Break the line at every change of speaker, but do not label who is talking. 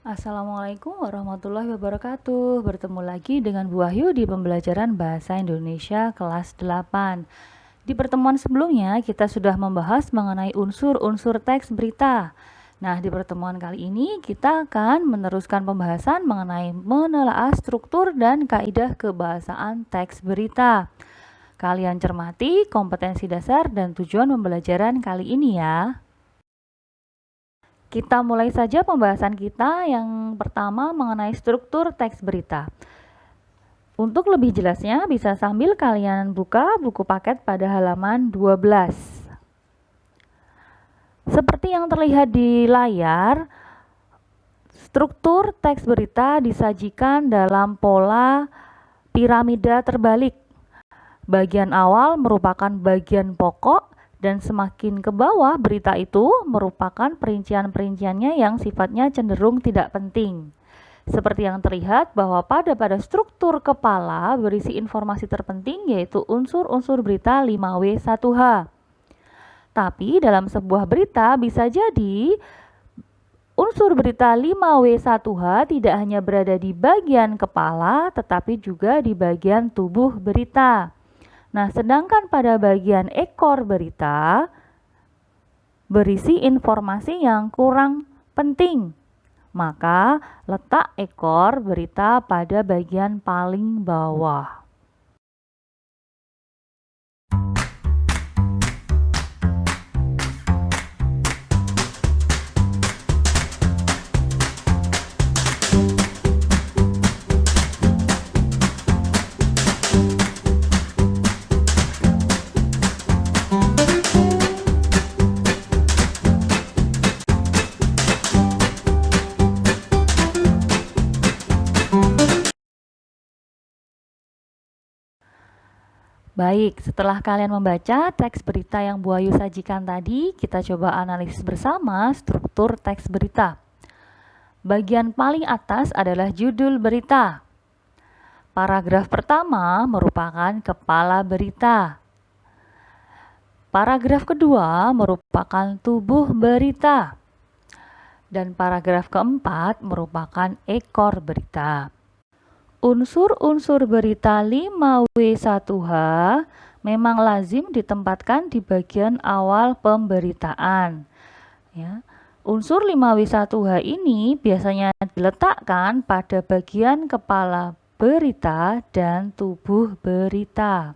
Assalamualaikum warahmatullahi wabarakatuh. Bertemu lagi dengan Bu Wahyu di pembelajaran Bahasa Indonesia kelas 8. Di pertemuan sebelumnya kita sudah membahas mengenai unsur-unsur teks berita. Nah, di pertemuan kali ini kita akan meneruskan pembahasan mengenai menelaah struktur dan kaidah kebahasaan teks berita. Kalian cermati kompetensi dasar dan tujuan pembelajaran kali ini ya. Kita mulai saja pembahasan kita yang pertama mengenai struktur teks berita. Untuk lebih jelasnya bisa sambil kalian buka buku paket pada halaman 12. Seperti yang terlihat di layar, struktur teks berita disajikan dalam pola piramida terbalik. Bagian awal merupakan bagian pokok dan semakin ke bawah berita itu merupakan perincian-perinciannya yang sifatnya cenderung tidak penting. Seperti yang terlihat bahwa pada struktur kepala berisi informasi terpenting yaitu unsur-unsur berita 5W1H. Tapi dalam sebuah berita bisa jadi unsur berita 5W1H tidak hanya berada di bagian kepala tetapi juga di bagian tubuh berita. Nah, sedangkan pada bagian ekor berita berisi informasi yang kurang penting. Maka letak ekor berita pada bagian paling bawah. Baik, setelah kalian membaca teks berita yang Bu Ayu sajikan tadi, kita coba analisis bersama struktur teks berita. Bagian paling atas adalah judul berita. Paragraf pertama merupakan kepala berita. Paragraf kedua merupakan tubuh berita. Dan paragraf keempat merupakan ekor berita. Unsur-unsur berita 5W1H memang lazim ditempatkan di bagian awal pemberitaan. Ya. Unsur 5W1H ini biasanya diletakkan pada bagian kepala berita dan tubuh berita.